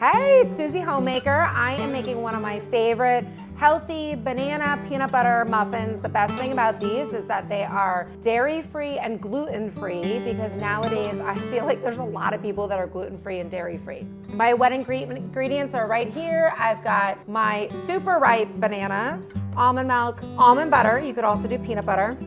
Hey, it's Suzy Homemaker. I am making one of my favorite healthy banana peanut butter muffins. The best thing about these is that they are dairy-free and gluten-free, because nowadays I feel like there's a lot of people that are gluten-free and dairy-free. My wet ingredients are right here. I've got my super ripe bananas, almond milk, almond butter. You could also do peanut butter,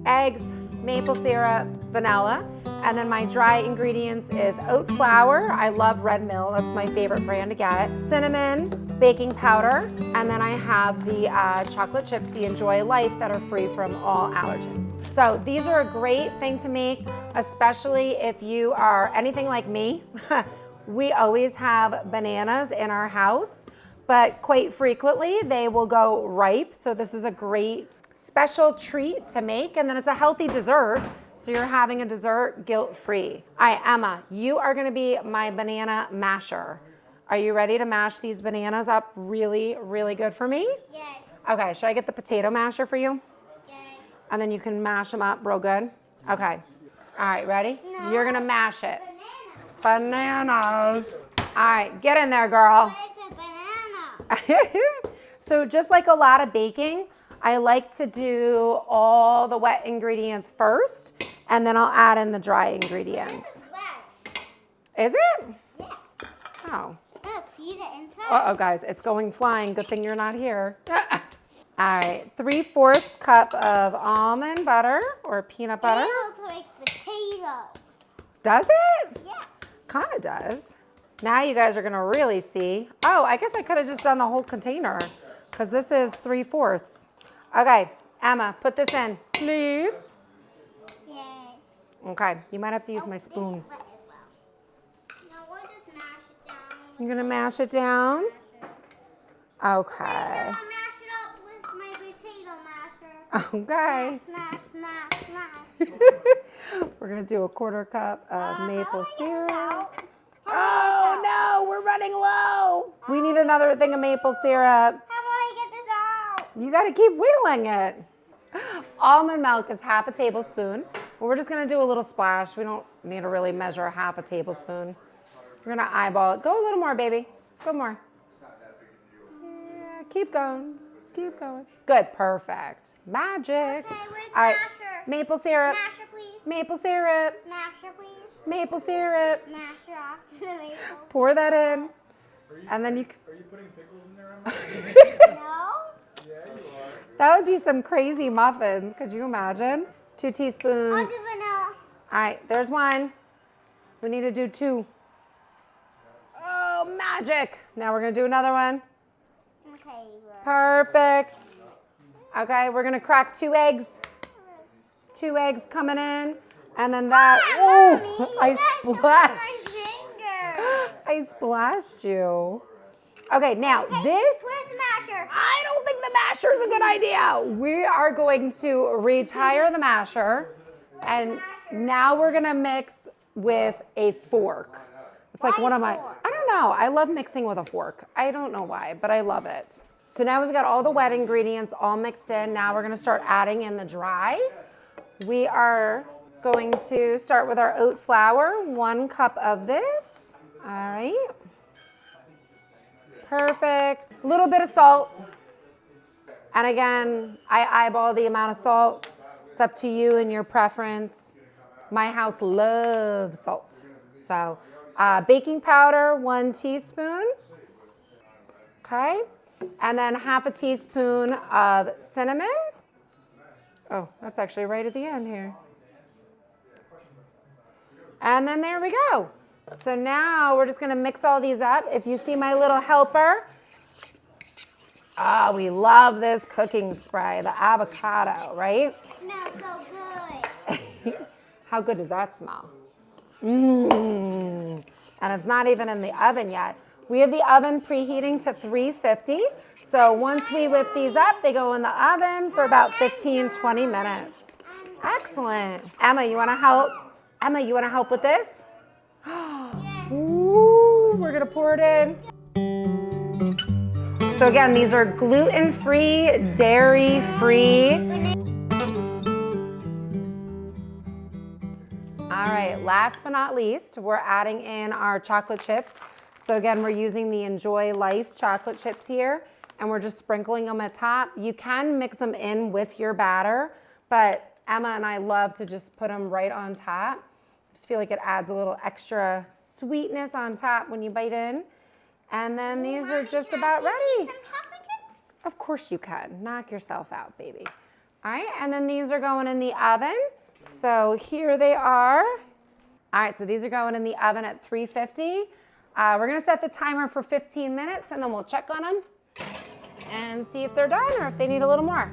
eggs, maple syrup, vanilla. And then my dry ingredients is oat flour. I love Red Mill, that's my favorite brand to get. Cinnamon, baking powder, and then I have the chocolate chips, the Enjoy Life, that are free from all allergens. So these are a great thing to make, especially if you are anything like me. We always have bananas in our house, but quite frequently they will go ripe. So this is a great special treat to make, and then it's a healthy dessert. So you're having a dessert guilt-free. All right, Emma, you are gonna be my banana masher. Are you ready to mash these bananas up really, really good for me? Yes. Okay, should I get the potato masher for you? Yes. And then you can mash them up real good? Okay. All right, ready? No. You're gonna mash it. Banana. Bananas. All right, get in there, girl. What is a banana? So just like a lot of baking, I like to do all the wet ingredients first, and then I'll add in the dry ingredients. Is it? Yeah. Oh. Look, see the inside? Uh-oh, guys, it's going flying. Good thing you're not here. All right, 3/4 cup of almond butter or peanut butter. It looks like potatoes. Does it? Yeah. Kind of does. Now you guys are gonna really see. Oh, I guess I could have just done the whole container, because this is 3/4. Okay, Emma, put this in, please. Yes. Okay, you might have to use my spoon. No, we'll just mash it down. You're gonna mash it down? Okay. I'll mash it up with my potato masher. Okay. Mash, mash, mash, mash. We're gonna do a 1/4 cup of maple How do I get this syrup. out? Oh no, we're running low. We need another thing of maple syrup. How do I get this out? You gotta keep wheeling it. Almond milk is 1/2 tablespoon. But we're just gonna do a little splash. We don't need to really measure 1/2 tablespoon. We're gonna eyeball it. Go a little more, baby. Go more. Yeah, keep going. Keep going. Good, perfect. Magic. Okay, where's the All right, masher? maple syrup. Masher, please. Maple syrup. Masher, please. Maple syrup. Masher off to the maple. Pour that in. And then you Are you putting pickles in there, Emma? No? Yeah, you are. That would be some crazy muffins. Could you imagine? 2 I'll teaspoons. do vanilla. All right, there's 1. We need to do 2. Oh, magic. Now we're gonna do another one. Okay. Perfect. Okay, we're gonna crack 2 eggs. 2 eggs coming in. And then that, oh, I splashed. I splashed you. Okay, now this, Where's the masher? I don't think the masher is a good idea. We are going to retire the masher, and now we're gonna mix with a fork. It's like Why one of my, fork? I don't know, I love mixing with a fork. I don't know why, but I love it. So now we've got all the wet ingredients all mixed in. Now we're gonna start adding in the dry. We are going to start with our oat flour, 1 cup of this. All right. Perfect. A little bit of salt. And again, I eyeball the amount of salt. It's up to you and your preference. My house loves salt. So baking powder, 1 teaspoon. Okay. And then 1/2 teaspoon of cinnamon. Oh, that's actually right at the end here. And then there we go. So now we're just gonna mix all these up. If you see my little helper, we love this cooking spray, the avocado, right? It smells so good. How good does that smell? Mmm. And it's not even in the oven yet. We have the oven preheating to 350. So once we whip these up, they go in the oven for about 15, 20 minutes. Excellent. Emma, you wanna help? Emma, you wanna help with this? Ooh, we're gonna pour it in. So again, these are gluten-free, dairy-free. All right, last but not least, we're adding in our chocolate chips. So again, we're using the Enjoy Life chocolate chips here, and we're just sprinkling them at top. You can mix them in with your batter, but Emma and I love to just put them right on top. Just feel like it adds a little extra sweetness on top when you bite in. And then these are just about ready. Some chocolate chips? Of course you can. Knock yourself out, baby. All right, and then these are going in the oven. So here they are. All right, so these are going in the oven at 350. We're gonna set the timer for 15 minutes and then we'll check on them and see if they're done or if they need a little more.